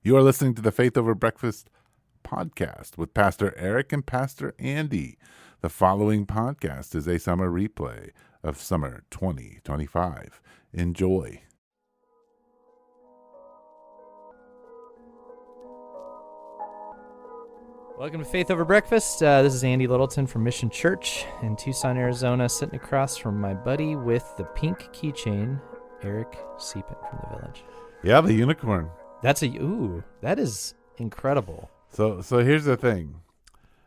You are listening to the Faith Over Breakfast podcast with Pastor Eric and Pastor Andy. The following podcast is a summer replay of summer 2025. Enjoy. Welcome to Faith Over Breakfast. This is Andy Littleton from Mission Church in Tucson, Arizona, sitting across from my buddy with the pink keychain, Eric Siepen from the Village. Yeah, the unicorn. That is incredible. So here's the thing.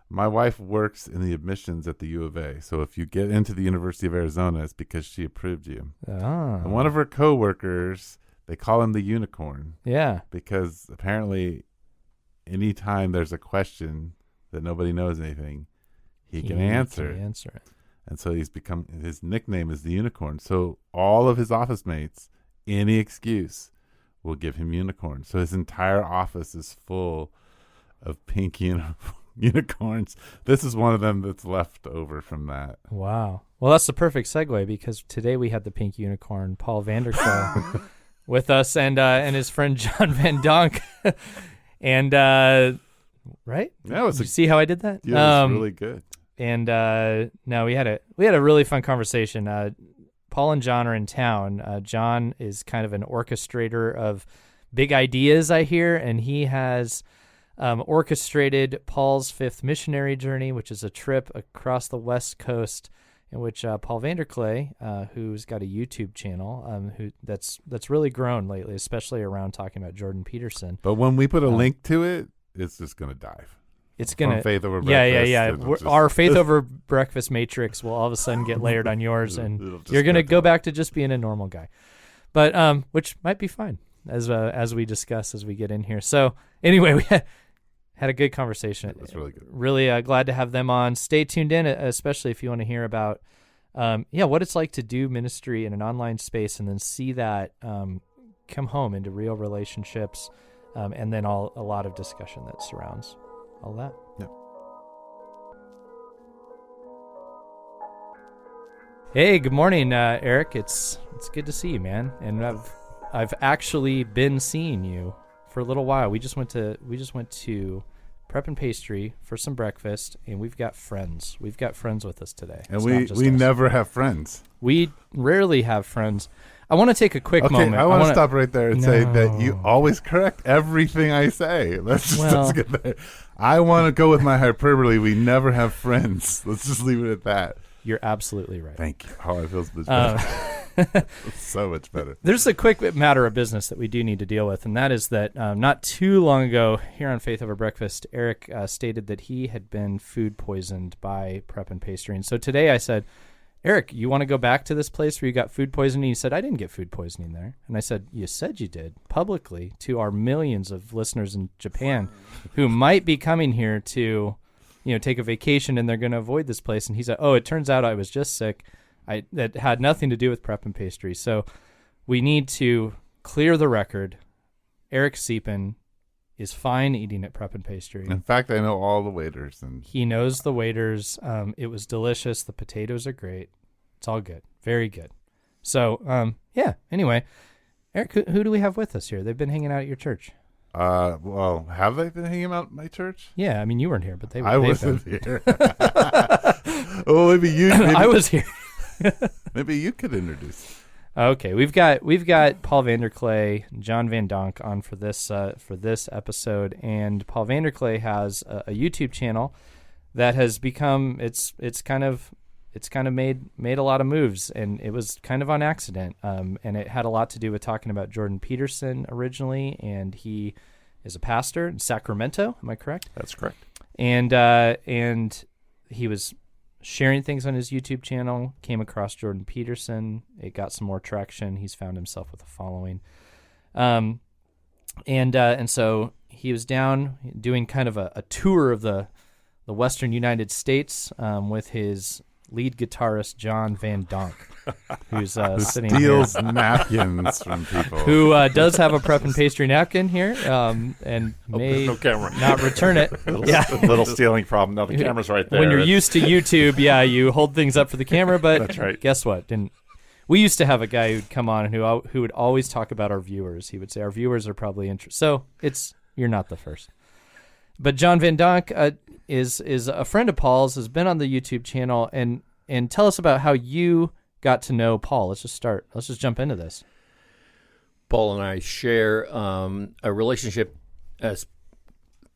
My wife works in the admissions at the U of A. So if you get into the University of Arizona, it's because she approved you. Ah. And one of her coworkers, they call him the unicorn. Yeah. Because apparently anytime there's a question that nobody knows anything, he can answer it. And so his nickname is the unicorn. So all of his office mates, any excuse, will give him unicorn. So his entire office is full of pink unicorns. This is one of them that's left over from that. Wow. Well, that's the perfect segue because today we had the pink unicorn, Paul Vanderklay, with us and his friend John Van Donk. And right? Yeah, you see how I did that? Yeah, it was really good. And no, we had a really fun conversation. Paul and John are in town. John is kind of an orchestrator of big ideas, I hear, and he has orchestrated Paul's fifth missionary journey, which is a trip across the West Coast, in which Paul Vanderklay, who's got a YouTube channel, that's really grown lately, especially around talking about Jordan Peterson. But when we put a link to it, it's just going to dive. It's going to Faith Over Breakfast. Yeah. Our Faith Over Breakfast matrix will all of a sudden get layered on yours, and you're going to go back to just being a normal guy. But which might be fine as we discuss as we get in here. So anyway, we had a good conversation. It was really good. Really glad to have them on. Stay tuned in, especially if you want to hear about what it's like to do ministry in an online space and then see that come home into real relationships, and then a lot of discussion that surrounds all that. Yeah. Hey, good morning, Eric. It's good to see you, man. And I've actually been seeing you for a little while. We just went to Prep and Pastry for some breakfast, and we've got friends. We've got friends with us today. And we never have friends. We rarely have friends. I want to take a quick moment. I want to stop right there and say that you always correct everything I say. Let's get there. I want to go with my hyperbole. We never have friends. Let's just leave it at that. You're absolutely right. Thank you. Oh, I feel much better. So much better. There's a quick matter of business that we do need to deal with, and that is that not too long ago here on Faith Over Breakfast, Eric stated that he had been food poisoned by Prep and Pastry. And so today I said, Eric, you want to go back to this place where you got food poisoning? He said, I didn't get food poisoning there. And I said, you said you did, publicly, to our millions of listeners in Japan who might be coming here to, take a vacation, and they're going to avoid this place. And he said, it turns out I was just sick. That had nothing to do with Prep and Pastry. So we need to clear the record. Eric Siepen is fine eating at Prep and Pastry. In fact, I know all the waiters. And he knows the waiters. It was delicious. The potatoes are great. It's all good. Very good. So, anyway, Eric, who do we have with us here? They've been hanging out at your church. Well, have they been hanging out at my church? Yeah, I mean, you weren't here, but I wasn't here. Well, maybe you. I was here. Maybe you could introduce. Okay, we've got Paul Vanderklay, John Van Donk on for this episode, and Paul Vanderklay has a YouTube channel that has become it's kind of made a lot of moves, and it was kind of on accident, and it had a lot to do with talking about Jordan Peterson originally, and he is a pastor in Sacramento. Am I correct? That's correct. And he was sharing things on his YouTube channel, came across Jordan Peterson. It got some more traction. He's found himself with a following. And so he was down doing kind of a tour of the Western United States with his lead guitarist, John Van Donk, who's sitting steals here. Napkins from people. Who does have a Prep and Pastry napkin here, and may no camera. not return it. Little stealing problem. No, the camera's right there. When you're used to YouTube, you hold things up for the camera, but That's right. Guess what? We used to have a guy who'd come on who would always talk about our viewers. He would say our viewers are probably interested. So it's You're not the first. But John Van Donk is a friend of Paul's, has been on the YouTube channel, and tell us about how you got to know Paul. Let's just start. Let's just jump into this. Paul and I share a relationship as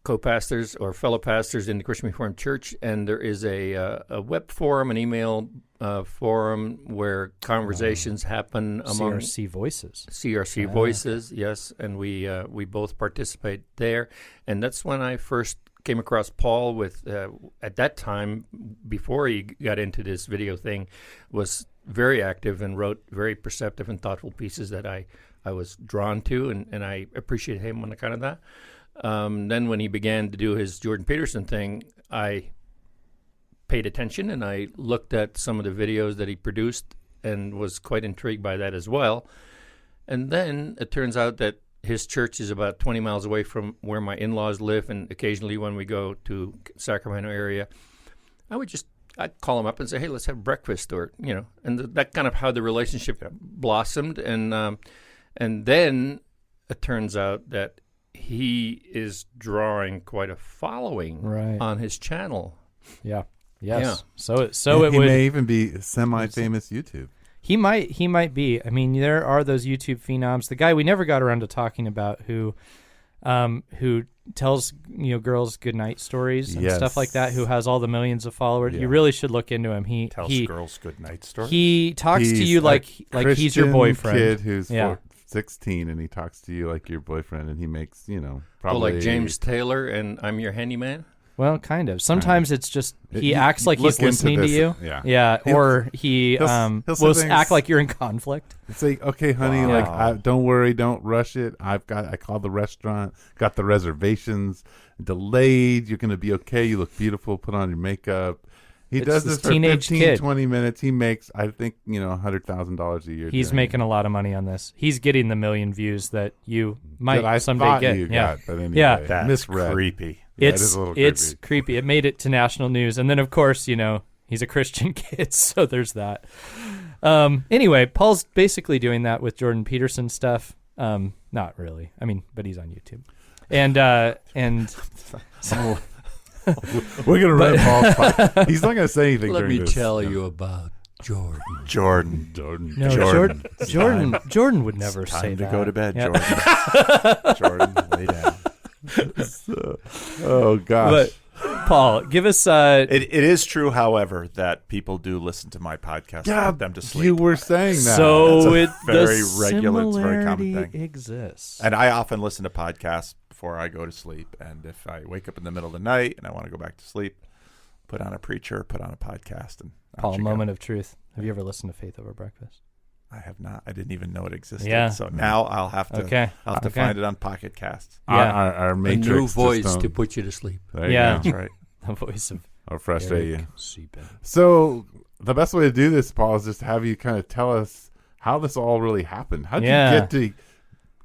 co-pastors or fellow pastors in the Christian Reformed Church, and there is a web forum, an email forum where conversations happen among CRC Voices. CRC Voices, yes, and we both participate there, and that's when I first came across Paul. With at that time, before he got into this video thing, was very active and wrote very perceptive and thoughtful pieces that I was drawn to, and I appreciate him on account of that. Then when he began to do his Jordan Peterson thing, I paid attention and I looked at some of the videos that he produced and was quite intrigued by that as well. And then it turns out that his church is about 20 miles away from where my in-laws live, and occasionally when we go to Sacramento area, I'd call him up and say, hey, let's have breakfast, or, and that kind of how the relationship blossomed. And then it turns out that he is drawing quite a following on his channel. Yeah. Yes. Yeah. So it he would may even be semi-famous YouTube. He might be. I mean, there are those YouTube phenoms. The guy we never got around to talking about who tells girls goodnight stories and stuff like that, who has all the millions of followers. You really should look into him. He tells girls goodnight stories. He talks to you like he's your boyfriend. Kid who's 16 and he talks to you like your boyfriend, and he makes probably like James Taylor and I'm Your Handyman. Well, kind of. Sometimes it's just he acts like he's listening to you. Yeah. Or he will act like you're in conflict. It's like, okay, honey, don't worry, don't rush it. I called the restaurant, got the reservations delayed. You're going to be okay. You look beautiful. Put on your makeup. He does this for 15, 20 minutes. He makes, I think, $100,000 a year. He's making a lot of money on this. He's getting the million views that you might someday get. Got, but anyway, that's misread. Creepy. It's creepy. It made it to national news. And then, of course, he's a Christian kid, so there's that. Anyway, Paul's basically doing that with Jordan Peterson stuff. Not really. I mean, but he's on YouTube. And so... We're going to run Paul's spot. He's not going to say anything. Let me tell you about Jordan. No, Jordan would never say that. Time to go to bed, Jordan. Jordan, lay down. Oh, gosh. But, Paul, give us... It is true, however, that people do listen to my podcast to put them to sleep. You were saying that. So it's very regular. It's a very common thing. Exists. And I often listen to podcasts before I go to sleep. And if I wake up in the middle of the night and I want to go back to sleep, put on a preacher, put on a podcast. And Paul, moment of truth. Have you ever listened to Faith Over Breakfast? I have not. I didn't even know it existed. Yeah. So now I'll have to find it on Pocket Cast. Yeah. Our Matrix a new voice system. to put you to sleep. There you go. That's right. The voice of or frustrate Eric you. Seepin. So the best way to do this, Paul, is just have you kind of tell us how this all really happened. How did you get to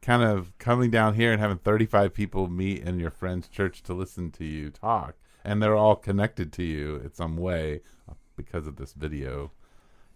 kind of coming down here and having 35 people meet in your friend's church to listen to you talk, and they're all connected to you in some way because of this video?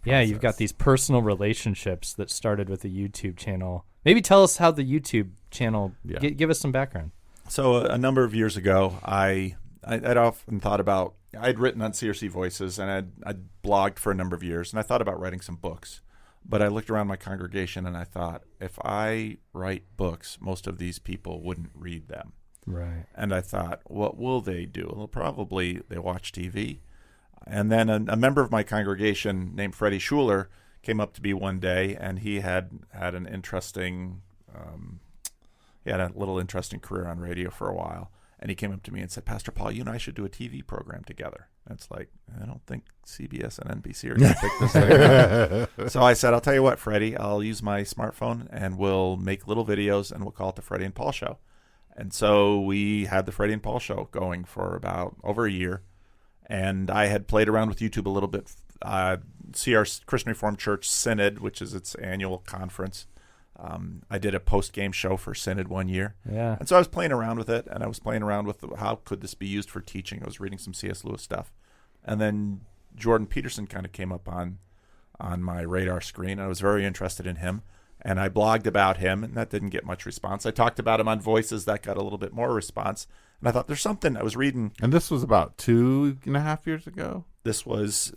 Yeah, you've got these personal relationships that started with the YouTube channel. Maybe tell us how the YouTube channel, give us some background. So a number of years ago, I'd often thought about, I'd written on CRC Voices and I'd blogged for a number of years, and I thought about writing some books. But I looked around my congregation and I thought, if I write books, most of these people wouldn't read them. Right. And I thought, what will they do? Well, probably they watch TV. And then a member of my congregation named Freddie Schuler came up to me one day, and he had an interesting, he had a little interesting career on radio for a while. And he came up to me and said, Pastor Paul, you and I should do a TV program together. And it's like, I don't think CBS and NBC are going to pick this thing up. So I said, I'll tell you what, Freddie, I'll use my smartphone and we'll make little videos and we'll call it the Freddie and Paul Show. And so we had the Freddie and Paul Show going for about over a year. And I had played around with YouTube a little bit. CR Christian Reformed Church Synod, which is its annual conference. I did a post-game show for Synod one year. Yeah. And so I was playing around with it, and I was playing around with how could this be used for teaching. I was reading some C.S. Lewis stuff. And then Jordan Peterson kind of came up on my radar screen. I was very interested in him. And I blogged about him, and that didn't get much response. I talked about him on Voices. That got a little bit more response. And I thought, there's something. I was reading. And this was about 2.5 years ago? This was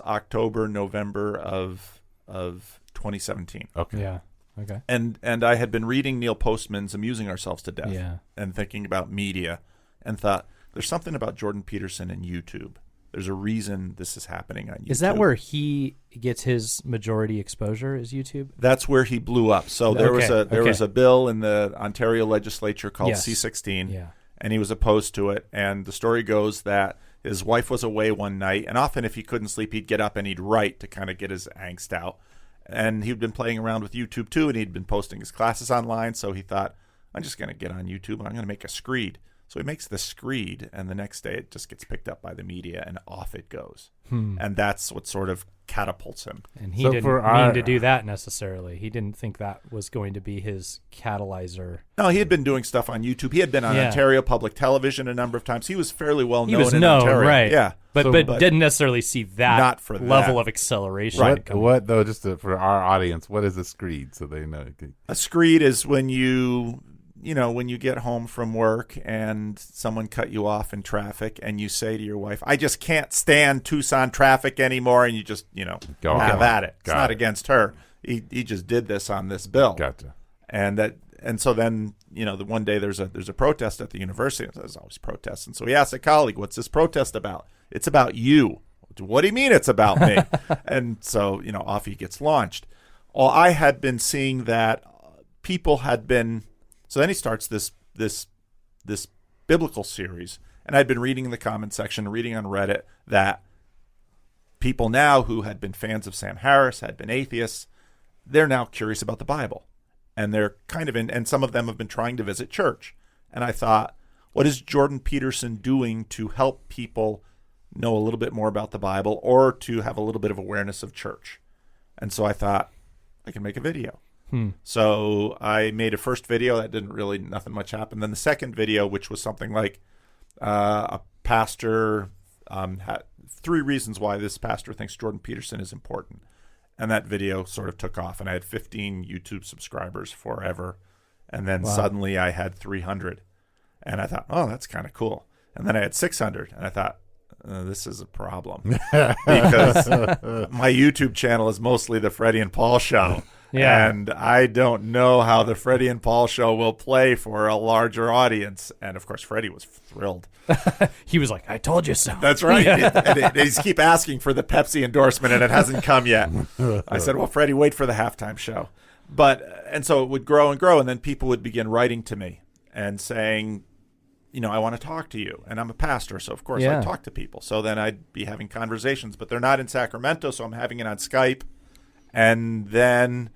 October, November of 2017. Okay. Yeah. Okay. And I had been reading Neil Postman's Amusing Ourselves to Death Yeah. and thinking about media and thought, there's something about Jordan Peterson and YouTube. There's a reason this is happening on YouTube. Is that where he gets his majority exposure, is YouTube? That's where he blew up. So there was a bill in the Ontario legislature called C-16, and he was opposed to it. And the story goes that his wife was away one night, and often if he couldn't sleep, he'd get up and he'd write to kind of get his angst out. And he'd been playing around with YouTube too, and he'd been posting his classes online. So he thought, I'm just going to get on YouTube and I'm going to make a screed. So he makes the screed, and the next day it just gets picked up by the media, and off it goes. And that's what sort of catapults him. And he didn't mean to do that necessarily. He didn't think that was going to be his catalyzer. No, he had been doing stuff on YouTube. He had been on Ontario Public Television a number of times. He was fairly well known in Ontario. Right. Yeah. But didn't necessarily see that not for level of acceleration. Right. What though? Just for our audience, what is a screed so they know? A screed is when when you get home from work and someone cut you off in traffic and you say to your wife, I just can't stand Tucson traffic anymore, and you just, have at it. It's not against her. He just did this on this bill. Gotcha. And so then, the one day there's a protest at the university. There's always protests. And so he asked a colleague, what's this protest about? It's about you. What do you mean it's about me? And so, off he gets launched. Well, I had been seeing that people had been... So then he starts this biblical series, and I'd been reading in the comment section, reading on Reddit, that people now who had been fans of Sam Harris, had been atheists, they're now curious about the Bible. And they're kind of and some of them have been trying to visit church. And I thought, what is Jordan Peterson doing to help people know a little bit more about the Bible or to have a little bit of awareness of church? And so I thought, I can make a video. So I made a first video that nothing much happened. Then the second video, which was something like a pastor had 3 reasons why this pastor thinks Jordan Peterson is important. And that video sort of took off, and I had 15 YouTube subscribers forever. And then suddenly I had 300. And I thought, oh, that's kind of cool. And then I had 600, and I thought, this is a problem because my YouTube channel is mostly the Freddie and Paul Show. Yeah. And I don't know how the Freddie and Paul Show will play for a larger audience. And, of course, Freddie was thrilled. He was like, I told you so. That's right. They keep asking for the Pepsi endorsement, and it hasn't come yet. I said, well, Freddie, wait for the halftime show. And so it would grow and grow, and then people would begin writing to me and saying, I want to talk to you. And I'm a pastor, so, of course, I talk to people. So then I'd be having conversations. But they're not in Sacramento, so I'm having it on Skype. And then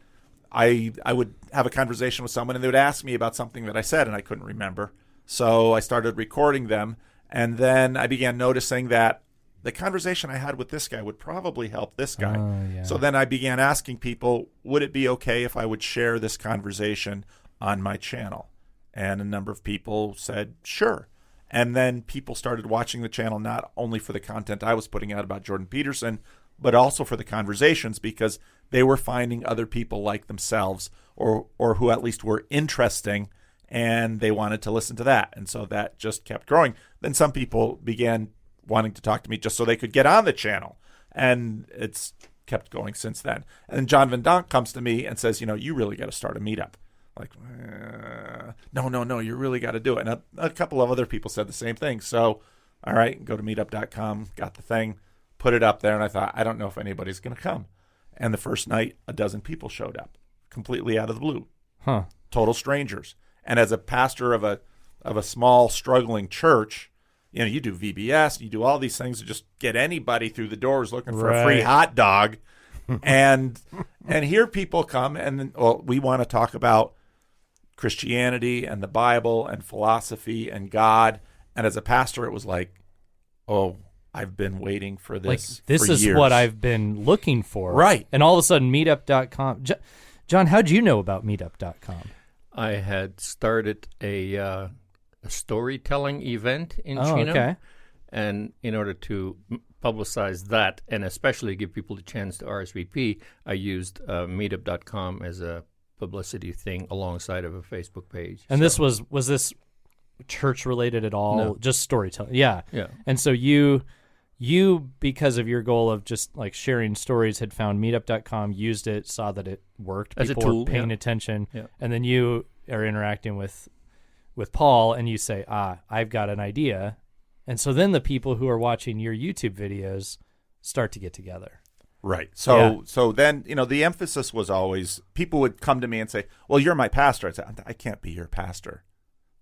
I would have a conversation with someone, and they would ask me about something that I said, and I couldn't remember. So I started recording them, and then I began noticing that the conversation I had with this guy would probably help this guy. So then I began asking people, would it be okay if I would share this conversation on my channel? And a number of people said, sure. And then people started watching the channel not only for the content I was putting out about Jordan Peterson, but also for the conversations, because they were finding other people like themselves or who at least were interesting, and they wanted to listen to that. And so that just kept growing. Then some people began wanting to talk to me just so they could get on the channel. And it's kept going since then. And then John Van Donk comes to me and says, you really got to start a meetup. Like, no, you really got to do it. And a couple of other people said the same thing. So, all right, go to meetup.com, got the thing, put it up there, and I thought, I don't know if anybody's going to come. And the first night, 12 people showed up, completely out of the blue. Total strangers. And as a pastor of a small, struggling church, you do VBS, you do all these things to just get anybody through the doors looking for a free hot dog. and here people come, and we want to talk about Christianity and the Bible and philosophy and God. And as a pastor, it was like, oh, I've been waiting for this. This for is years. what I've been looking for. Right. And all of a sudden, meetup.com. John, how'd you know about meetup.com? I had started a storytelling event in Chino. Okay. And in order to publicize that and especially give people the chance to RSVP, I used meetup.com as a publicity thing alongside of a Facebook page. And this was this church related at all? No. Just storytelling. Yeah. Yeah. And so you, because of your goal of just like sharing stories, had found meetup.com, used it, saw that it worked. As a People tool, were paying yeah. attention. Yeah. And then you are interacting with Paul, and you say, I've got an idea. And so then the people who are watching your YouTube videos start to get together. Right. So then, the emphasis was always, people would come to me and say, well, you're my pastor. I'd say, I can't be your pastor.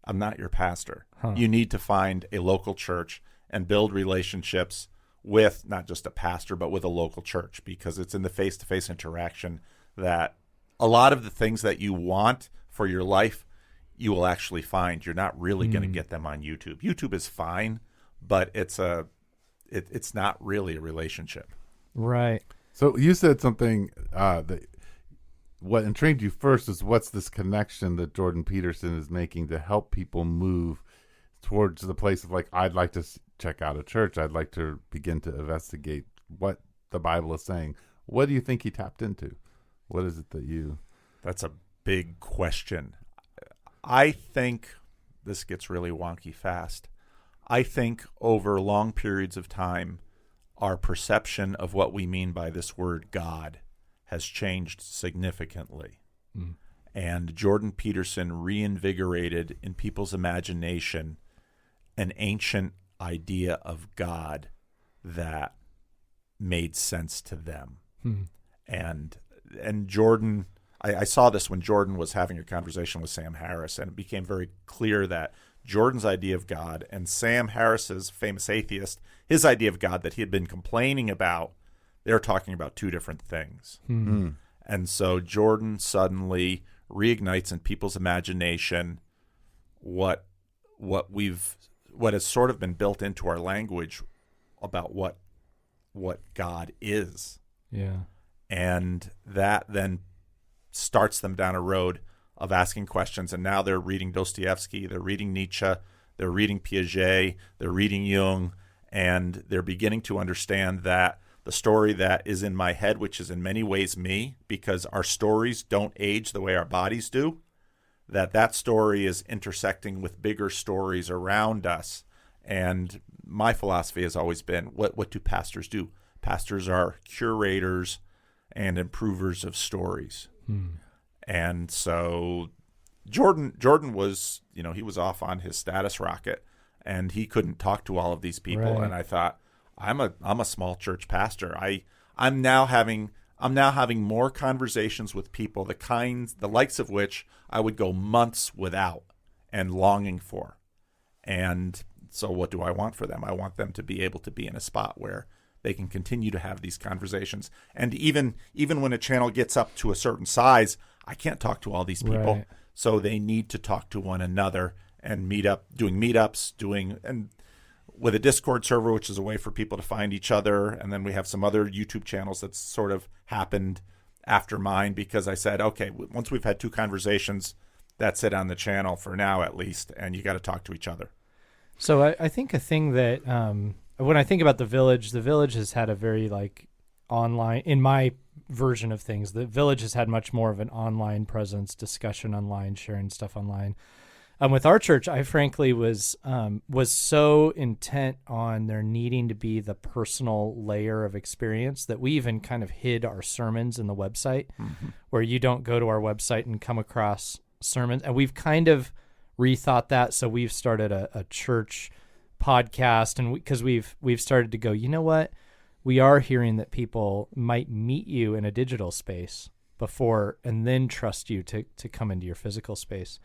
I'm not your pastor. Huh. You need to find a local church and build relationships with not just a pastor, but with a local church, because it's in the face-to-face interaction that a lot of the things that you want for your life, you will actually find. You're not really going to get them on YouTube. YouTube is fine, but it's not really a relationship. Right. So you said something that what intrigued you first is what's this connection that Jordan Peterson is making to help people move towards the place of like, I'd like to check out a church. I'd like to begin to investigate what the Bible is saying. What do you think he tapped into? What is it that you... That's a big question. I think this gets really wonky fast. I think over long periods of time, our perception of what we mean by this word God has changed significantly. And Jordan Peterson reinvigorated in people's imagination an ancient idea of God that made sense to them. And Jordan, I saw this when Jordan was having a conversation with Sam Harris, and it became very clear that Jordan's idea of God and Sam Harris's, famous atheist, his idea of God that he had been complaining about, they're talking about two different things. And so Jordan suddenly reignites in people's imagination what has sort of been built into our language about what God is. Yeah. And that then starts them down a road of asking questions. And now they're reading Dostoevsky, they're reading Nietzsche, they're reading Piaget, they're reading Jung, and they're beginning to understand that the story that is in my head, which is in many ways me, because our stories don't age the way our bodies do, that story is intersecting with bigger stories around us. And my philosophy has always been, what do pastors do? Pastors are curators and improvers of stories. And so Jordan was, he was off on his status rocket, and he couldn't talk to all of these people. Right. And I thought, I'm a small church pastor. I'm now having more conversations with people, the likes of which I would go months without and longing for. And so what do I want for them? I want them to be able to be in a spot where they can continue to have these conversations. And even when a channel gets up to a certain size, I can't talk to all these people. Right. So they need to talk to one another and doing meetups, and with a Discord server, which is a way for people to find each other. And then we have some other YouTube channels that's sort of happened after mine, because I said, okay, once we've had two conversations, that's it on the channel for now, at least. And you got to talk to each other. So I think a thing that when I think about the Village has had a very online, in my version of things, the Village has had much more of an online presence, discussion online, sharing stuff online. With our church, I frankly was so intent on there needing to be the personal layer of experience that we even kind of hid our sermons in the website, where you don't go to our website and come across sermons. And we've kind of rethought that. So we've started a church podcast, and because we've started to go, you know what? We are hearing that people might meet you in a digital space before and then trust you to come into your physical space.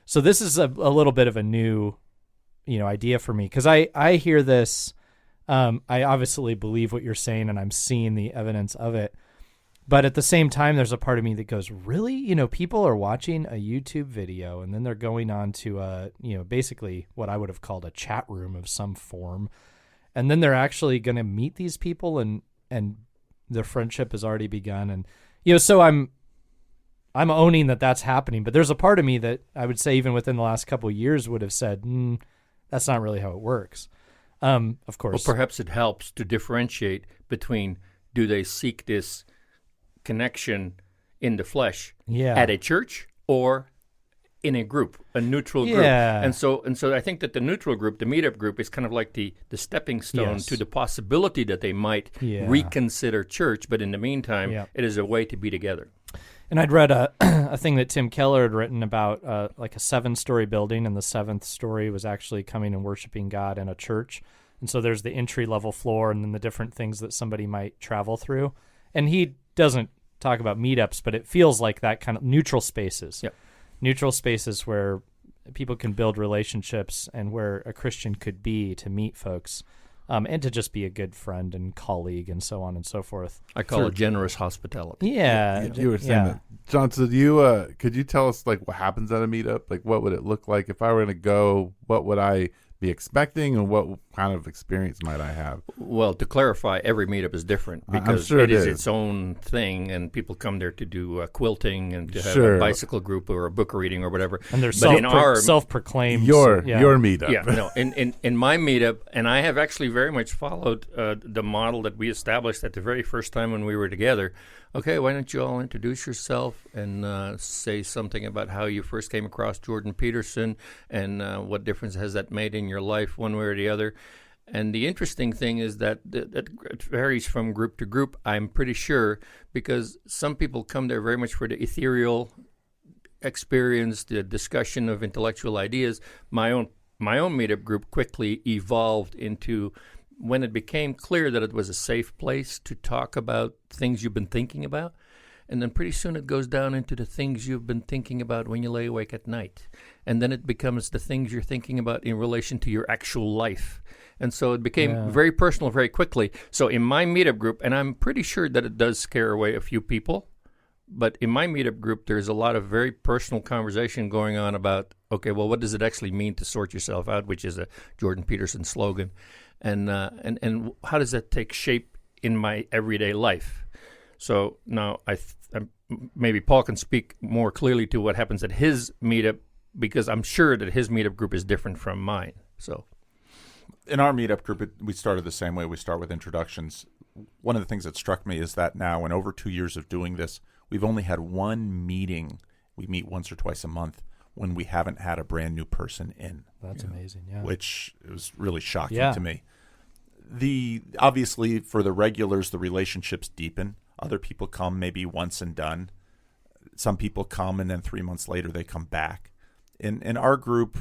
So this is a little bit of a new, idea for me, because I hear this. I obviously believe what you're saying, and I'm seeing the evidence of it. But at the same time, there's a part of me that goes, really? People are watching a YouTube video, and then they're going on to basically what I would have called a chat room of some form. And then they're actually going to meet these people, and their friendship has already begun. And, so I'm owning that that's happening. But there's a part of me that I would say even within the last couple of years would have said, that's not really how it works. Of course. Well, perhaps it helps to differentiate between, do they seek this connection in the flesh Yeah. at a church or in a group, a neutral group. Yeah. And so I think that the neutral group, the meetup group, is kind of like the stepping stone Yes. to the possibility that they might reconsider church. But in the meantime, it is a way to be together. And I'd read a thing that Tim Keller had written about like a 7-story building, and the 7th story was actually coming and worshiping God in a church. And so there's the entry-level floor and then the different things that somebody might travel through. And he doesn't talk about meetups, but it feels like that kind of neutral spaces. Yep. Neutral spaces where people can build relationships and where a Christian could be to meet folks and to just be a good friend and colleague and so on and so forth. I call it generous hospitality. Yeah. You were saying that. John, so could you tell us like what happens at a meetup? Like what would it look like if I were going to go? What would I be expecting, and what kind of experience might I have? Well, to clarify, every meetup is different because sure it is its own thing, and people come there to do quilting and to have a bicycle group or a book reading or whatever. And they're self-proclaimed. Your meetup. Yeah, no. In my meetup, and I have actually very much followed the model that we established at the very first time when we were together. Okay, why don't you all introduce yourself and say something about how you first came across Jordan Peterson and what difference has that made in your life one way or the other. And the interesting thing is that it varies from group to group, I'm pretty sure, because some people come there very much for the ethereal experience, the discussion of intellectual ideas. My own meetup group quickly evolved into, when it became clear that it was a safe place to talk about things you've been thinking about. And then pretty soon it goes down into the things you've been thinking about when you lay awake at night. And then it becomes the things you're thinking about in relation to your actual life. And so it became very personal very quickly. So in my meetup group, and I'm pretty sure that it does scare away a few people, but in my meetup group, there's a lot of very personal conversation going on about, okay, well, what does it actually mean to sort yourself out, which is a Jordan Peterson slogan. And how does that take shape in my everyday life? So now maybe Paul can speak more clearly to what happens at his meetup, because I'm sure that his meetup group is different from mine. So, in our meetup group, we started the same way. We start with introductions. One of the things that struck me is that now, in over 2 years of doing this, we've only had one meeting. We meet once or twice a month when we haven't had a brand new person in. That's amazing, yeah. Which was really shocking to me. Obviously, for the regulars, the relationships deepen. Other people come maybe once and done. Some people come and then 3 months later they come back. In our group,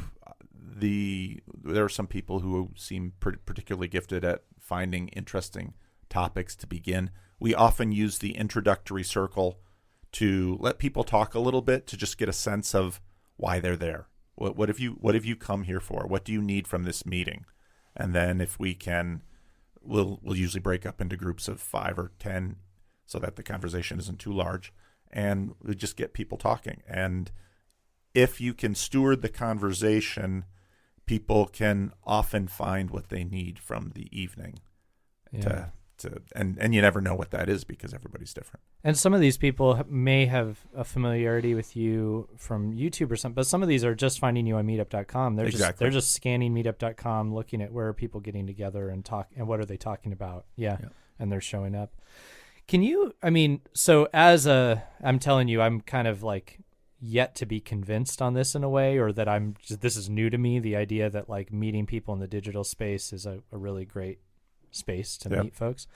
there are some people who seem particularly gifted at finding interesting topics to begin. We often use the introductory circle to let people talk a little bit, to just get a sense of why they're there. What have you come here for? What do you need from this meeting? And then if we can, we'll usually break up into groups of 5 or 10 so that the conversation isn't too large, and we just get people talking. And if you can steward the conversation, people can often find what they need from the evening. And you never know what that is because everybody's different. And some of these people may have a familiarity with you from YouTube or something, but some of these are just finding you on meetup.com. They're just scanning meetup.com, looking at where are people getting together and what are they talking about. Yeah. And they're showing up. Can you, so I'm telling you, I'm kind of like yet to be convinced on this in a way, or that this is new to me, the idea that like meeting people in the digital space is a really great space to meet folks.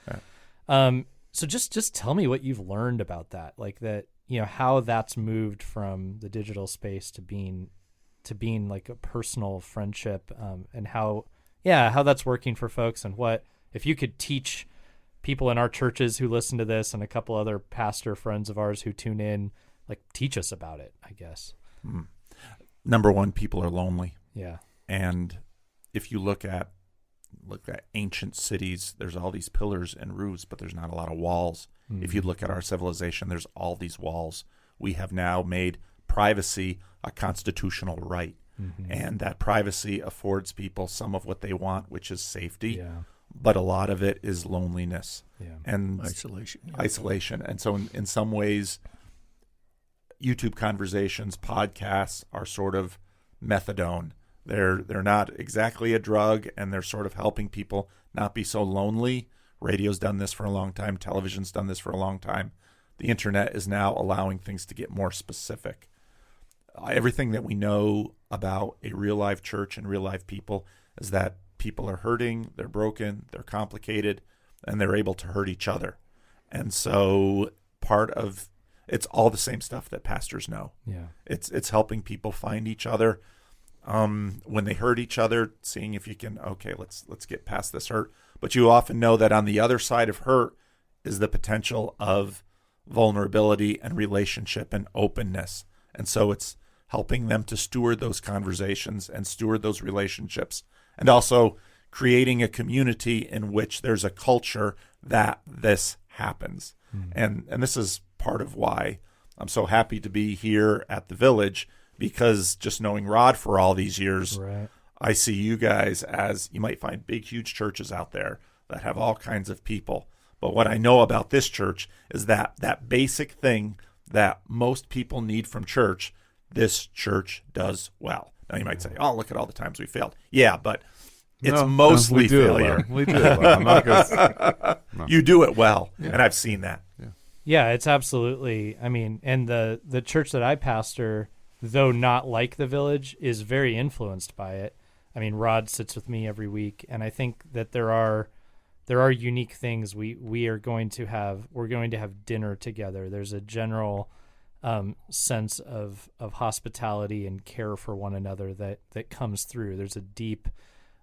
So just tell me what you've learned about that, like that, how that's moved from the digital space to being like a personal friendship, and how that's working for folks, and what if you could teach people in our churches who listen to this and a couple other pastor friends of ours who tune in, like teach us about it, I guess. Number one, people are lonely. Yeah. And if you look at ancient cities, there's all these pillars and roofs, but there's not a lot of walls. Mm-hmm. If you look at our civilization, there's all these walls. We have now made privacy a constitutional right. Mm-hmm. And that privacy affords people some of what they want, which is safety. Yeah. But a lot of it is loneliness and isolation. And so in some ways, YouTube conversations, podcasts are sort of methadone. They're not exactly a drug, and they're sort of helping people not be so lonely. Radio's done this for a long time. Television's done this for a long time. the internet is now allowing things to get more specific. Everything that we know about a real life church and real life people is that people are hurting, they're broken, they're complicated, and they're able to hurt each other. And so it's all the same stuff that pastors know. Yeah. It's helping people find each other. When they hurt each other, seeing if you can, okay, let's get past this hurt. But you often know that on the other side of hurt is the potential of vulnerability and relationship and openness. And so it's helping them to steward those conversations and steward those relationships, and also creating a community in which there's a culture that this happens. And this is part of why I'm so happy to be here at the Village, because just knowing Rod for all these years, Right. I see you guys as, you might find big, huge churches out there that have all kinds of people. But what I know about this church is that basic thing that most people need from church, this church does well. Now you might say, oh, look at all the times we failed. Yeah, but it's mostly we do failure. We do it well. I'm not gonna, You do it well, and I've seen that. Yeah, it's absolutely. I mean, and the church that I pastor, though not like the Village, is very influenced by it. I mean, Rod sits with me every week, and I think that there are unique things we're going to have dinner together. There's a general sense of hospitality and care for one another that comes through. There's a deep,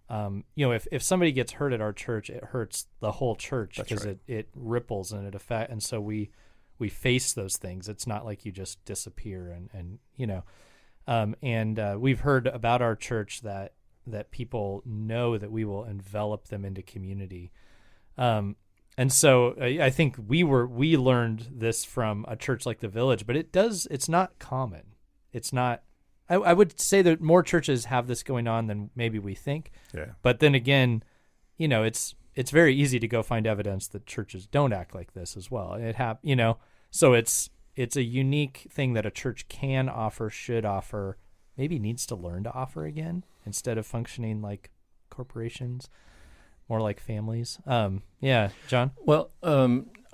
if somebody gets hurt at our church, it hurts the whole church, because it ripples and it affects. And so we face those things. It's not like you just disappear and we've heard about our church that people know that we will envelop them into community. And so I think we learned this from a church like the Village, but it's not common. It's not, I would say that more churches have this going on than maybe we think. Yeah. But then again, it's very easy to go find evidence that churches don't act like this as well. So it's a unique thing that a church can offer, should offer, maybe needs to learn to offer again, instead of functioning like corporations, more like families. Yeah, John? Well,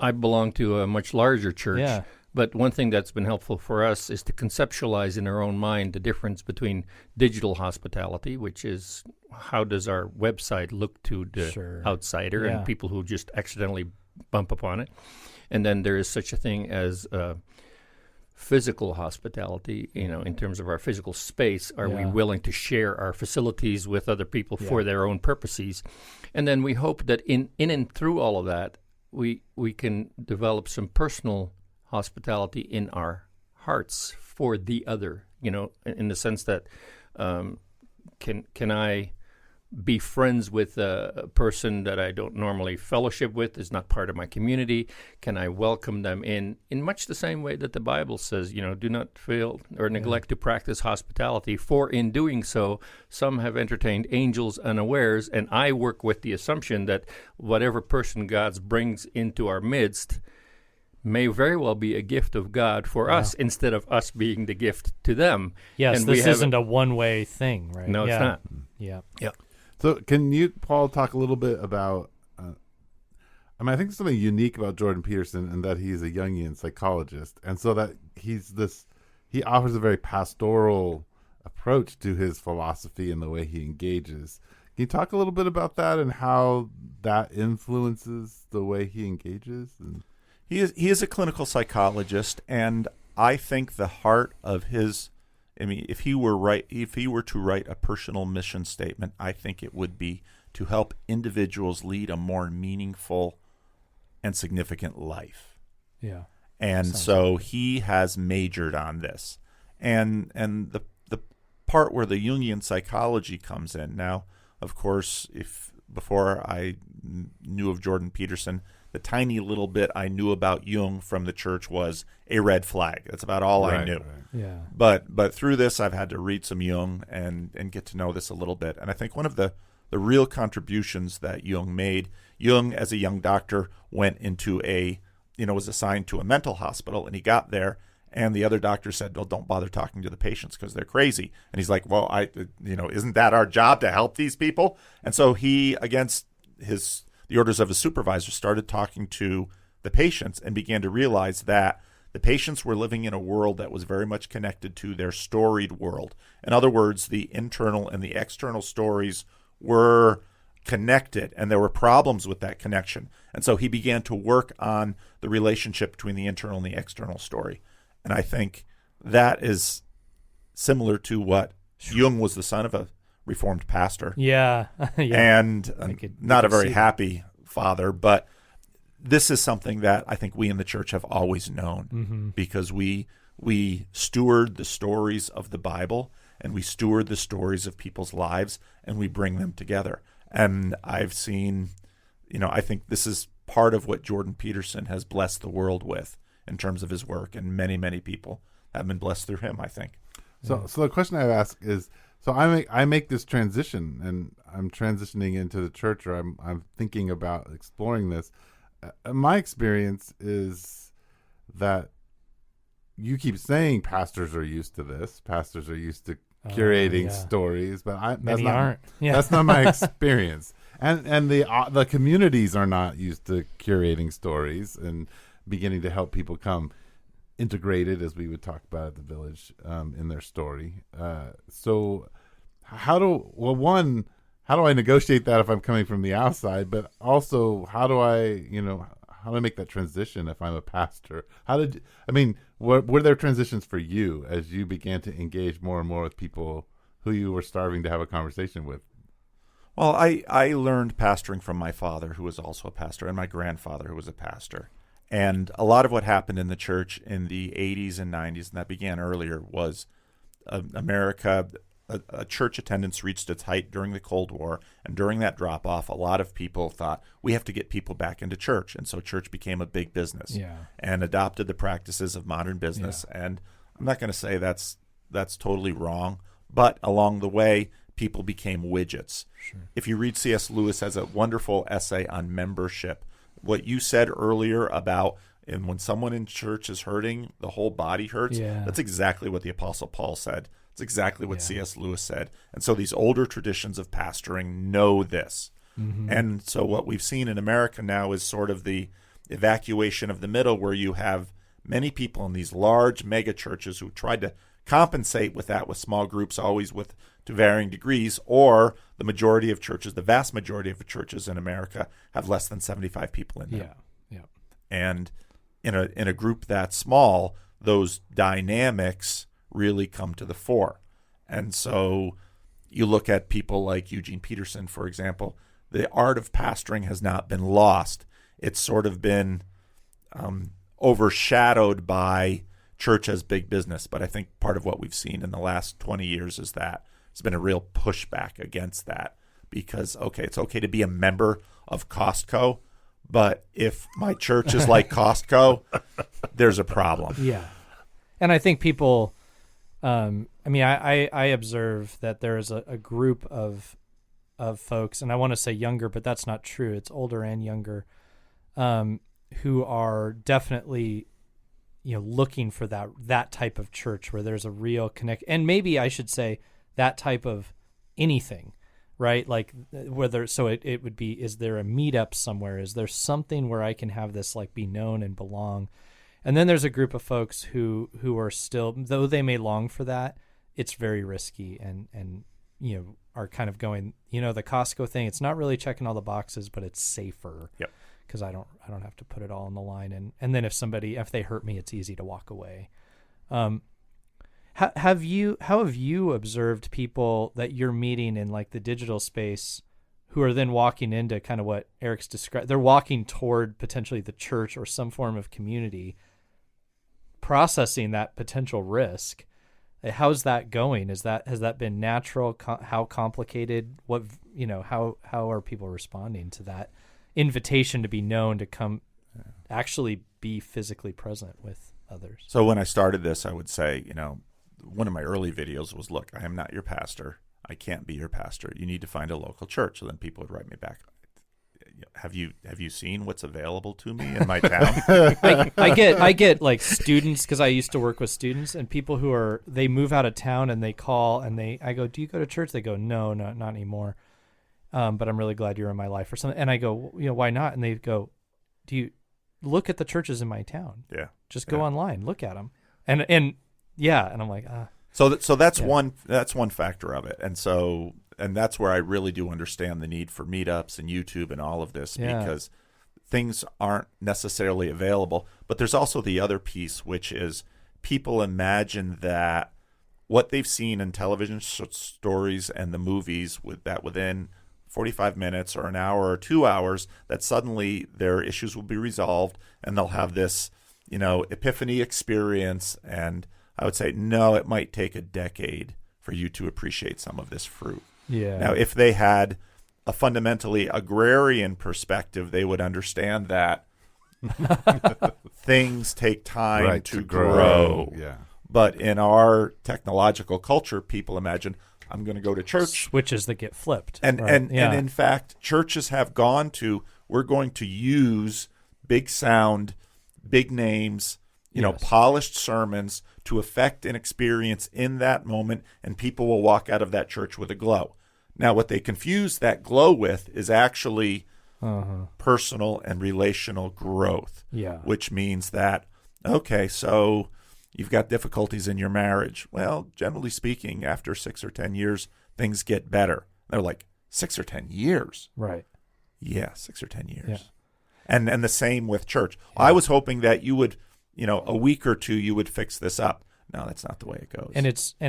I belong to a much larger church. Yeah. But one thing that's been helpful for us is to conceptualize in our own mind the difference between digital hospitality, which is how does our website look to the outsider and people who just accidentally bump upon it. And then there is such a thing as physical hospitality, in terms of our physical space. Are we willing to share our facilities with other people for their own purposes? And then we hope that in and through all of that, we can develop some personal hospitality in our hearts for the other, in the sense that can I be friends with a person that I don't normally fellowship with, is not part of my community? Can I welcome them in much the same way that the Bible says, do not fail or neglect to practice hospitality, for in doing so, some have entertained angels unawares. And I work with the assumption that whatever person God brings into our midst may very well be a gift of God for us, instead of us being the gift to them. Yes, and this isn't a one-way thing, right? No, it's not. Yeah. Yeah. So can you, Paul, talk a little bit about, I think something unique about Jordan Peterson, and that he's a Jungian psychologist, and so that he offers a very pastoral approach to his philosophy and the way he engages. Can you talk a little bit about that and how that influences the way he engages? He is a clinical psychologist, and I think the heart of his, if he were to write a personal mission statement, I think it would be to help individuals lead a more meaningful and significant life. Yeah. And so he has majored on this. And the part where the Jungian psychology comes in. Now, of course, before I knew of Jordan Peterson, the tiny little bit I knew about Jung from the church was a red flag. That's about all I knew. Right. Yeah. But through this, I've had to read some Jung and get to know this a little bit. And I think one of the real contributions that Jung made, Jung as a young doctor went into was assigned to a mental hospital, and he got there, and the other doctor said, "Well, don't bother talking to the patients because they're crazy." And he's like, "Well, isn't that our job to help these people?" And so he, against the orders of his supervisor, started talking to the patients and began to realize that the patients were living in a world that was very much connected to their storied world. In other words, the internal and the external stories were connected, and there were problems with that connection. And so he began to work on the relationship between the internal and the external story. And I think that is similar to what Jung was the son of a Reformed pastor. Yeah. And not a very happy father, but this is something that I think we in the church have always known, because we steward the stories of the Bible, and we steward the stories of people's lives, and we bring them together. And I've seen, I think this is part of what Jordan Peterson has blessed the world with in terms of his work, and many, many people have been blessed through him, I think. So the question I ask is, so I make this transition, and I'm transitioning into the church, or I'm thinking about exploring this. My experience is that you keep saying pastors are used to this. Pastors are used to curating stories, but many aren't. Yeah. That's not my experience. And the communities are not used to curating stories and beginning to help people come integrated, as we would talk about at the Village, in their story. So how do I negotiate that if I'm coming from the outside? But also, how do I make that transition if I'm a pastor? Were there transitions for you as you began to engage more and more with people who you were starving to have a conversation with? Well, I learned pastoring from my father, who was also a pastor, and my grandfather, who was a pastor. And a lot of what happened in the church in the 80s and 90s, and that began earlier, was America. A church attendance reached its height during the Cold War, and during that drop-off, a lot of people thought, we have to get people back into church, and so church became a big business and adopted the practices of modern business. And I'm not going to say that's totally wrong, but along the way, people became widgets. Sure. If you read C.S. Lewis has a wonderful essay on membership. What you said earlier about, and when someone in church is hurting, the whole body hurts, that's exactly what the Apostle Paul said. It's exactly what C.S. Lewis said. And so these older traditions of pastoring know this. And so what we've seen in America now is sort of the evacuation of the middle, where you have many people in these large mega churches who tried to compensate with that with small groups, always to varying degrees, or the majority of churches, the vast majority of churches in America, have less than 75 people in them. And in a group that small, those dynamics really come to the fore. And so you look at people like Jordan Peterson, for example. The art of pastoring has not been lost. It's sort of been overshadowed by church as big business. But I think part of what we've seen in the last 20 years is that there's been a real pushback against that, because, it's okay to be a member of Costco, but if my church is like Costco, there's a problem. Yeah. And I think people... I observe that there is a group of folks, and I want to say younger, but that's not true. It's older and younger, who are definitely, looking for that type of church where there's a real connect. And maybe I should say that type of anything, right? Like whether, so it would be, is there a meetup somewhere? Is there something where I can have this like be known and belong? And then there's a group of folks who are still, though they may long for that, it's very risky and are kind of going, the Costco thing, it's not really checking all the boxes, but it's safer. Yep. Because I don't have to put it all on the line. And then if they hurt me, it's easy to walk away. How have you observed people that you're meeting in like the digital space who are then walking into kind of what Eric's described? They're walking toward potentially the church or some form of community, processing that potential risk. How's that going? Has that been natural? How complicated? What, how are people responding to that invitation to be known, to come actually be physically present with others? So when I started this, I would say, one of my early videos was, look, I am not your pastor. I can't be your pastor. You need to find a local church. So then people would write me back, have you seen what's available to me in my town? I get like students, because I used to work with students, and people who they move out of town and they call and I go, do you go to church? They go, no, not anymore. But I'm really glad you're in my life or something. And I go, why not? And they go, look at the churches in my town. Yeah. Just go online, look at them. And I'm like, So that's one factor of it. And that's where I really do understand the need for meetups and YouTube and all of this, because things aren't necessarily available. But there's also the other piece, which is people imagine that what they've seen in television stories and the movies, within 45 minutes or an hour or 2 hours, that suddenly their issues will be resolved and they'll have this, epiphany experience. And I would say, no, it might take a decade for you to appreciate some of this fruit. Yeah. Now, if they had a fundamentally agrarian perspective, they would understand that things take time to grow. Yeah. But in our technological culture, people imagine, I'm going to go to church. Switches that get flipped. And in fact, churches have gone to, we're going to use big sound, big names, polished sermons to affect an experience in that moment, and people will walk out of that church with a glow. Now, what they confuse that glow with is actually personal and relational growth, which means that, okay, so you've got difficulties in your marriage. Well, generally speaking, after 6 or 10 years, things get better. They're like, 6 or 10 years? Right. Yeah, 6 or 10 years. Yeah. And the same with church. Yeah. I was hoping that you would, a week or two, you would fix this up. No, that's not the way it goes. And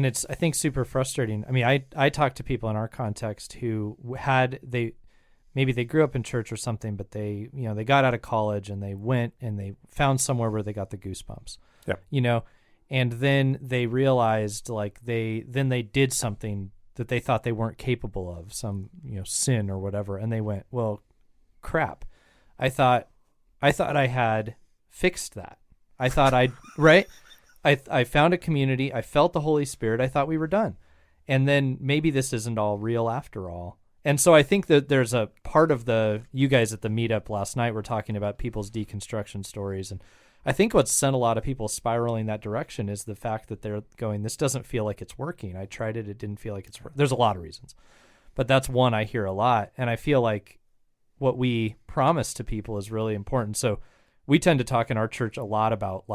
it's I think super frustrating. I mean, I talk to people in our context who maybe they grew up in church or something, but they got out of college and they went and they found somewhere where they got the goosebumps. Yeah. And then they realized they did something that they thought they weren't capable of, some sin or whatever, and they went, well, crap. I thought I had fixed that. I thought right. I found a community. I felt the Holy Spirit. I thought we were done. And then maybe this isn't all real after all. And so I think that there's a part of you guys at the meetup last night were talking about people's deconstruction stories. And I think what's sent a lot of people spiraling that direction is the fact that they're going, this doesn't feel like it's working. I tried it. It didn't feel like it's working. There's a lot of reasons, but that's one I hear a lot. And I feel like what we promise to people is really important. So we tend to talk in our church a lot about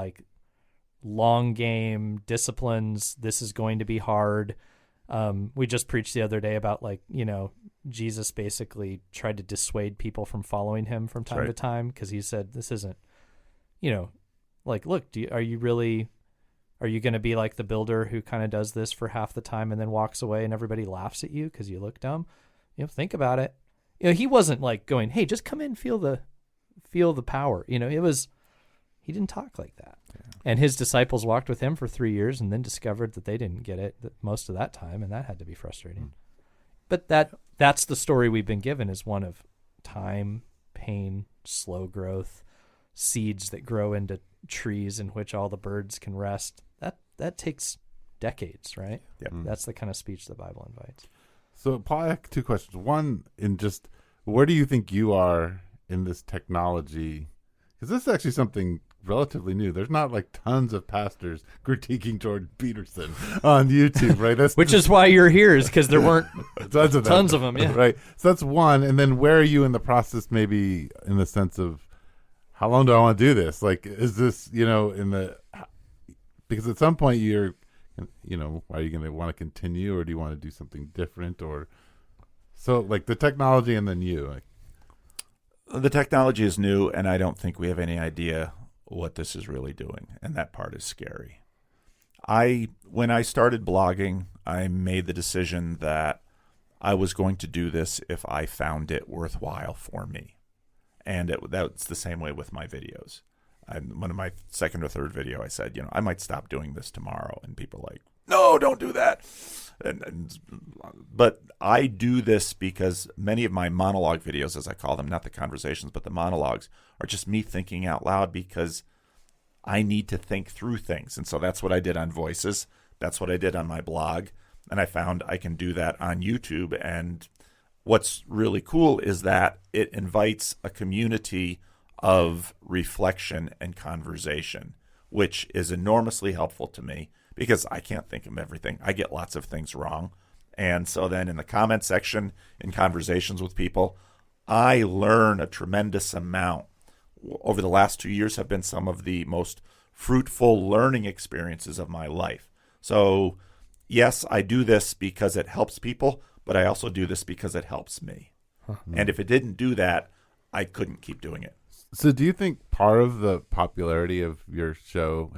long game disciplines. This is going to be hard. We just preached the other day about Jesus basically tried to dissuade people from following him from time to time, because he said, this isn't, look, are you going to be like the builder who kind of does this for half the time and then walks away and everybody laughs at you because you look dumb? Think about it. He wasn't going, hey, just come in, feel the power. He didn't talk like that. Yeah. And his disciples walked with him for 3 years and then discovered that they didn't get it most of that time, and that had to be frustrating. But that's the story we've been given, is one of time, pain, slow growth, seeds that grow into trees in which all the birds can rest. That takes decades, right? Yep. That's the kind of speech the Bible invites. So, Paul, I have two questions. One, where do you think you are in this technology? Because this is actually something relatively new. There's not tons of pastors critiquing Jordan Peterson on YouTube, right? Which is why you're here, is because there weren't tons of them. Yeah. Right. So that's one. And then where are you in the process, maybe in the sense of, how long do I want to do this? Is this, because at some point are you going to want to continue, or do you want to do something different? Or so the technology and then you. The technology is new, and I don't think we have any idea what this is really doing, and that part is scary. When I started blogging, I made the decision that I was going to do this if I found it worthwhile for me, and that's the same way with my videos. One of my second or third video, I said, I might stop doing this tomorrow, and people are like, no, don't do that. But I do this because many of my monologue videos, as I call them, not the conversations, but the monologues, are just me thinking out loud, because I need to think through things. And so that's what I did on Voices. That's what I did on my blog. And I found I can do that on YouTube. And what's really cool is that it invites a community of reflection and conversation, which is enormously helpful to me, because I can't think of everything. I get lots of things wrong. And so then in the comment section, in conversations with people, I learn a tremendous amount over the last 2 years have been some of the most fruitful learning experiences of my life. So, yes, I do this because it helps people, but I also do this because it helps me. And if it didn't do that, I couldn't keep doing it. So do you think part of the popularity of your show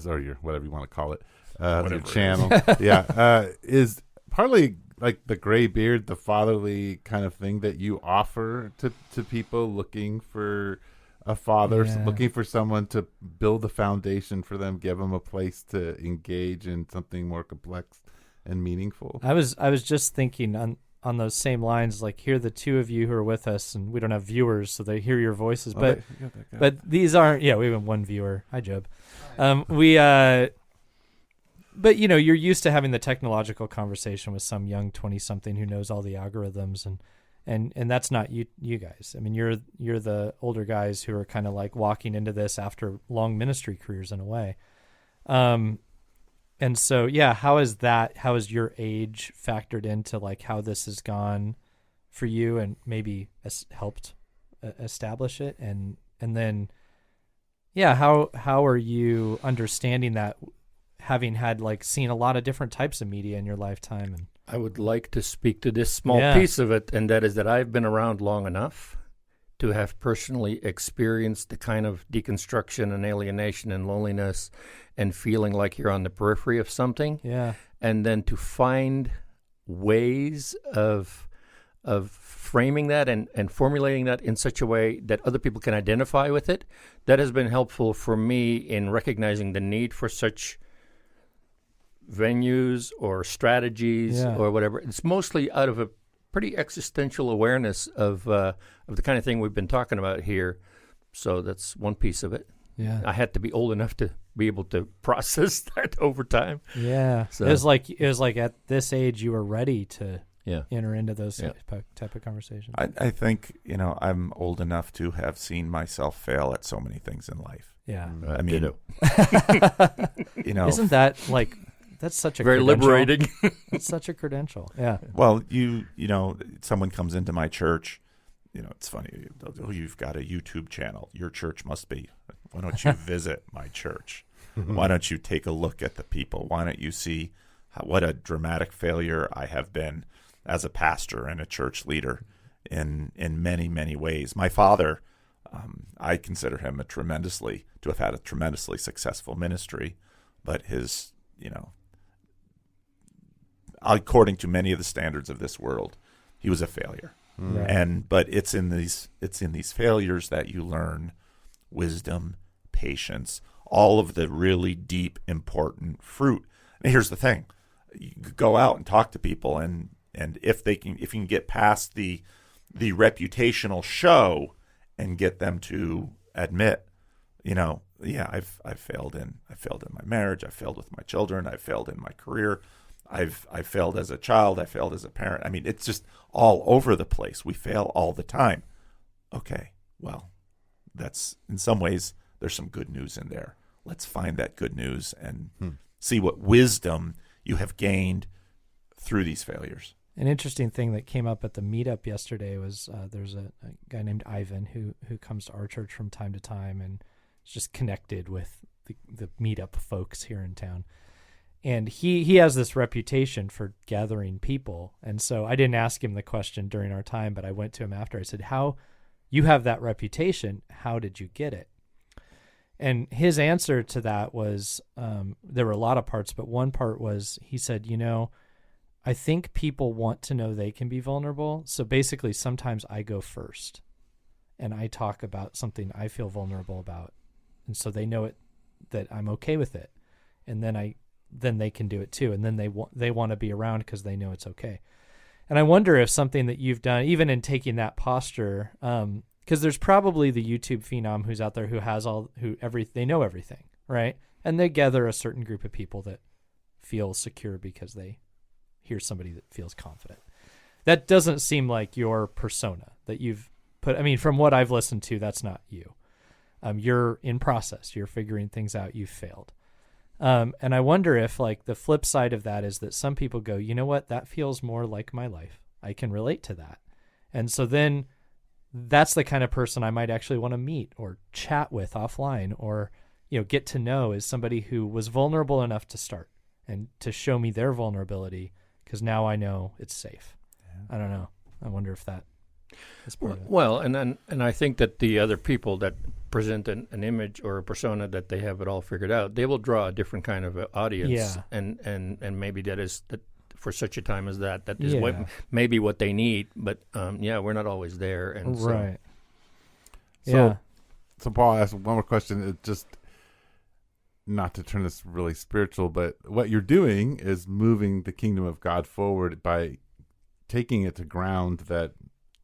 or your, whatever you want to call it, your channel, is partly like the gray beard, the fatherly kind of thing that you offer to people looking for a father, looking for someone to build a foundation for them, give them a place to engage in something more complex and meaningful? I was just thinking on those same lines, like, here are the two of you who are with us, and we don't have viewers, so they hear your voices. But these aren't. Yeah, we have one viewer. Hi, Job. But you're used to having the technological conversation with some young 20-something who knows all the algorithms, and that's not you guys. I mean, you're the older guys who are kind of like walking into this after long ministry careers in a way. And so, how is your age factored into like how this has gone for you and maybe helped establish it? And then, how are you understanding that, having had seen a lot of different types of media in your lifetime? And I would like to speak to this small piece of it, and that is that I've been around long enough to have personally experienced the kind of deconstruction and alienation and loneliness and feeling like you're on the periphery of something. Yeah. And then to find ways of framing that and formulating that in such a way that other people can identify with it, that has been helpful for me in recognizing the need for such venues or strategies or whatever. It's mostly out of a pretty existential awareness of the kind of thing we've been talking about here. So that's one piece of it. Yeah, I had to be old enough to be able to process that over time. Yeah, so it was like at this age you were ready to enter into those type of conversations. I think I'm old enough to have seen myself fail at so many things in life. Yeah, I mean, isn't that that's such a very liberating? It's such a credential. Yeah. Well, someone comes into my church. It's funny. Oh, you've got a YouTube channel. Your church must be. Why don't you visit my church? Why don't you take a look at the people? Why don't you see what a dramatic failure I have been as a pastor and a church leader in many, many ways. My father, I consider him to have had a tremendously successful ministry, but his, according to many of the standards of this world, he was a failure. Right. But it's in these failures that you learn wisdom, patience, all of the really deep, important fruit. And here's the thing: you go out and talk to people, and if you can get past the reputational show and get them to admit, I've failed in my marriage, I've failed with my children, I've failed in my career. I failed as a child. I failed as a parent. I mean, it's just all over the place. We fail all the time. Okay, well, that's in some ways there's some good news in there. Let's find that good news and see what wisdom you have gained through these failures. An interesting thing that came up at the meetup yesterday was there's a guy named Ivan who comes to our church from time to time and is just connected with the meetup folks here in town. And he has this reputation for gathering people. And so I didn't ask him the question during our time, but I went to him after. I said, how you have that reputation, how did you get it? And his answer to that was, there were a lot of parts, but one part was, he said, I think people want to know they can be vulnerable. So basically, sometimes I go first and I talk about something I feel vulnerable about. And so they know it, that I'm okay with it. And then they can do it too. And then they want to be around because they know it's okay. And I wonder if something that you've done, even in taking that posture, because there's probably the YouTube phenom who's out there who has they know everything, right? And they gather a certain group of people that feel secure because they hear somebody that feels confident. That doesn't seem like your persona that you've put. I mean, from what I've listened to, that's not you. You're in process. You're figuring things out. You've failed. And I wonder if the flip side of that is that some people go, you know what, that feels more like my life. I can relate to that. And so then that's the kind of person I might actually want to meet or chat with offline, or, get to know, is somebody who was vulnerable enough to start and to show me their vulnerability, because now I know it's safe. Yeah. I don't know. I wonder if that is part of it. Well, and I think that the other people that present an image or a persona that they have it all figured out, they will draw a different kind of audience. Yeah. And maybe that is that for such a time as that is maybe what they need. But we're not always there. And right. So Paul, I asked one more question. It just, not to turn this really spiritual, but what you're doing is moving the kingdom of God forward by taking it to ground that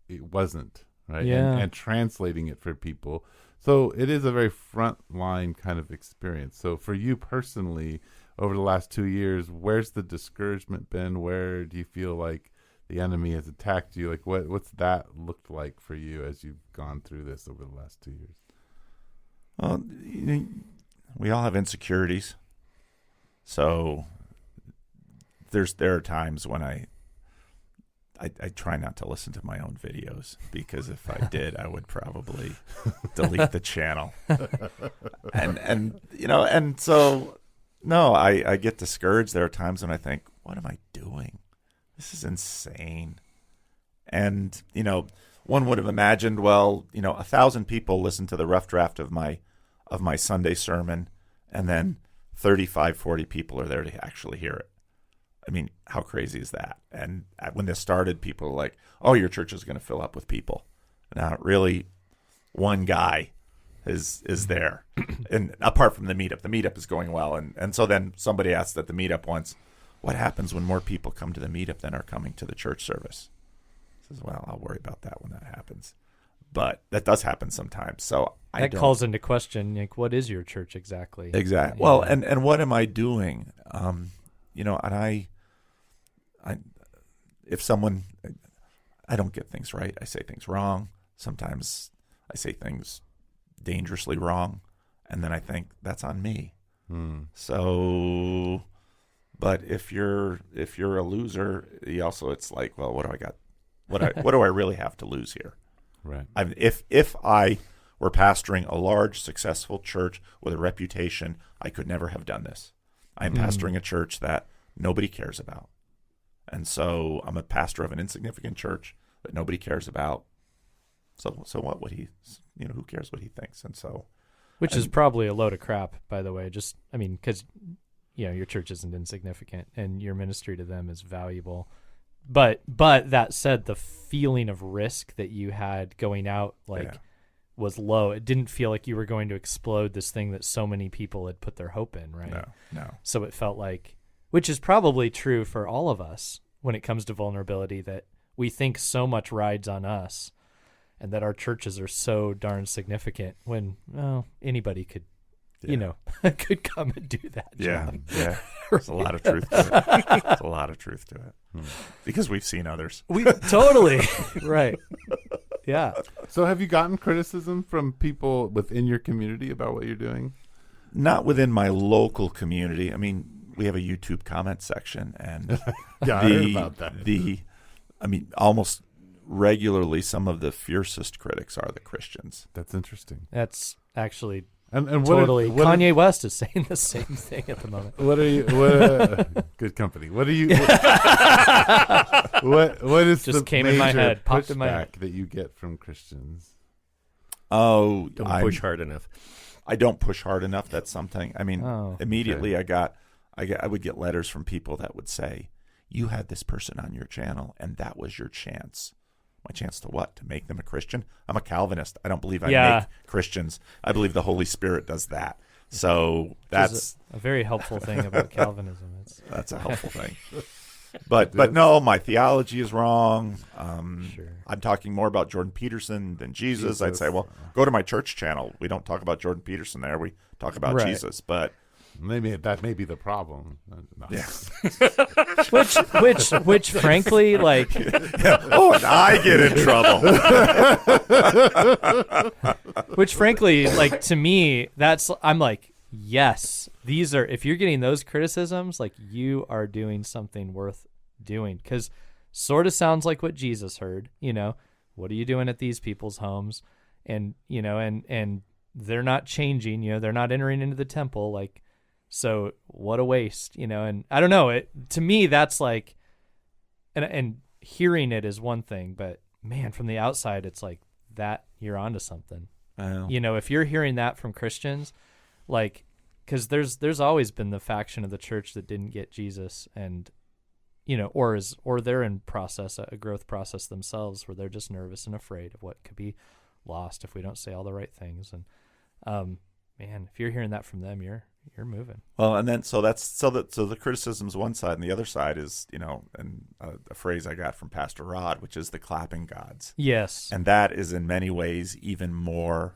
it wasn't, right? Yeah. And translating it for people. So it is a very frontline kind of experience. So for you personally, over the last 2 years, where's the discouragement been? Where do you feel like the enemy has attacked you? Like what's that looked like for you as you've gone through this over the last 2 years? Well, we all have insecurities. So there are times when I try not to listen to my own videos, because if I did, I would probably delete the channel. And so no, I get discouraged. There are times when I think, what am I doing? This is insane. And, one would have imagined, 1,000 people listen to the rough draft of my Sunday sermon, and then 35, 40 people are there to actually hear it. I mean, how crazy is that? And when this started, people were like, oh, your church is going to fill up with people. Now, really, one guy is there. And apart from the meetup is going well. And so then somebody asked at the meetup once, what happens when more people come to the meetup than are coming to the church service? I says, well, I'll worry about that when that happens. But that does happen sometimes. So that calls into question, like, what is your church exactly? Exactly. Yeah. Well, and what am I doing? And if someone, I don't get things right. I say things wrong. Sometimes I say things dangerously wrong, and then I think that's on me. So, but if you're a loser, it's like, well, what do I got? What do I really have to lose here? Right. If I were pastoring a large, successful church with a reputation, I could never have done this. I'm pastoring a church that nobody cares about. And so I'm a pastor of an insignificant church that nobody cares about. So what would he, who cares what he thinks? And so, which is probably a load of crap, by the way. Just, because, your church isn't insignificant and your ministry to them is valuable. But that said, the feeling of risk that you had going out, was low. It didn't feel like you were going to explode this thing that so many people had put their hope in, right? No. So it felt like, which is probably true for all of us when it comes to vulnerability, that we think so much rides on us and that our churches are so darn significant when, anybody could, could come and do that job. Yeah. There's a lot of truth to it. There's a lot of truth to it. Because we've seen others. We totally. Right. Yeah. So have you gotten criticism from people within your community about what you're doing? Not within my local community. We have a YouTube comment section, and I heard about that. Almost regularly, some of the fiercest critics are the Christians. That's interesting. That's actually and totally. Kanye West is saying the same thing at the moment. What are you? Good company. What are you? What is just the came in my head, popped in my head that you get from Christians? Oh, don't push hard enough. I don't push hard enough. That's something. Immediately okay. I would get letters from people that would say, you had this person on your channel and that was your chance. My chance to what? To make them a Christian? I'm a Calvinist. I don't believe I make Christians. I believe the Holy Spirit does that. So that's a very helpful thing about Calvinism. That's a helpful thing. But no, my theology is wrong. Sure. I'm talking more about Jordan Peterson than Jesus. I'd say, well, go to my church channel. We don't talk about Jordan Peterson there. We talk about Jesus. But maybe that may be the problem. No. Yeah. which frankly, like, oh, and I get in trouble. Which frankly, like, to me, I'm like, yes, these are, if you're getting those criticisms, like, you are doing something worth doing, because sort of sounds like what Jesus heard, what are you doing at these people's homes? And, and they're not changing, they're not entering into the temple. Like, so what a waste, and I don't know, to me, that's like, and hearing it is one thing, but man, from the outside, it's like that you're onto something. If you're hearing that from Christians, like, because there's always been the faction of the church that didn't get Jesus, and or they're in a growth process themselves where they're just nervous and afraid of what could be lost if we don't say all the right things. And man, if you're hearing that from them, you're moving. Well, and then so the criticism's one side, and the other side is and a phrase I got from Pastor Rod, which is the clapping gods. Yes, and that is in many ways even more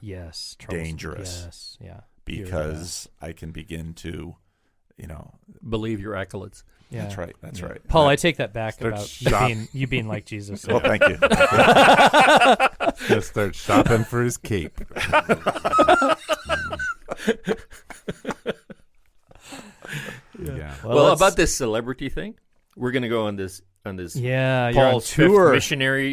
dangerous. Yes, yeah, because I can begin to believe your accolades. Yeah. That's right. Paul, I take that back about you being like Jesus. Well, thank you. He's going to start shopping for his cape. Yeah. Well, about this celebrity thing, we're going to go on this Yeah, Paul's you're on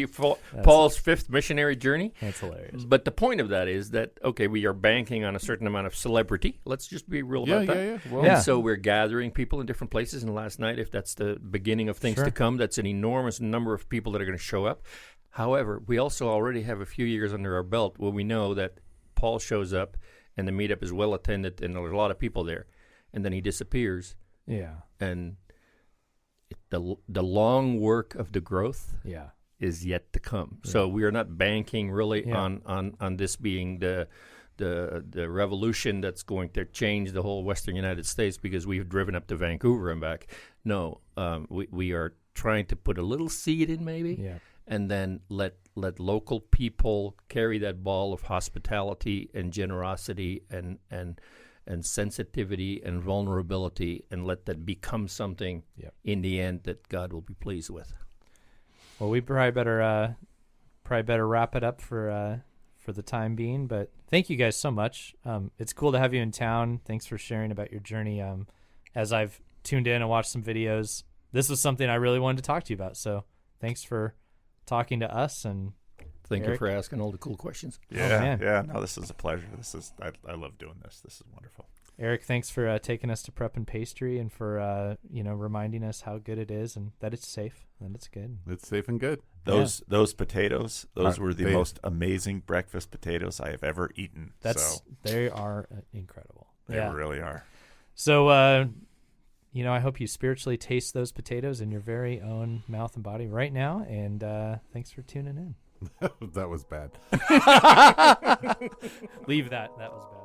tour. Paul's fifth missionary journey. That's hilarious. But the point of that is that, okay, we are banking on a certain amount of celebrity. Let's just be real about that. Yeah. Well, And so we're gathering people in different places. And last night, if that's the beginning of things to come, that's an enormous number of people that are going to show up. However, we also already have a few years under our belt where we know that Paul shows up and the meetup is well attended and there's a lot of people there. And then he disappears. Yeah. And the long work of the growth is yet to come. Yeah. So we are not banking really on this being the revolution that's going to change the whole Western United States because we've driven up to Vancouver and back. No, we are trying to put a little seed in maybe, and then let local people carry that ball of hospitality and generosity and sensitivity and vulnerability, and let that become something in the end that God will be pleased with. Well, we probably better wrap it up for the time being. But thank you guys so much. It's cool to have you in town. Thanks for sharing about your journey. As I've tuned in and watched some videos, this was something I really wanted to talk to you about. So thanks for talking to us, and thank you for asking all the cool questions. Yeah. No, this is a pleasure. I love doing this. This is wonderful. Eric, thanks for taking us to Prep and Pastry and for reminding us how good it is and that it's safe and it's good. It's safe and good. Those potatoes, were the most amazing breakfast potatoes I have ever eaten. They are incredible. They really are. So I hope you spiritually taste those potatoes in your very own mouth and body right now. And thanks for tuning in. That was bad. Leave that. That was bad.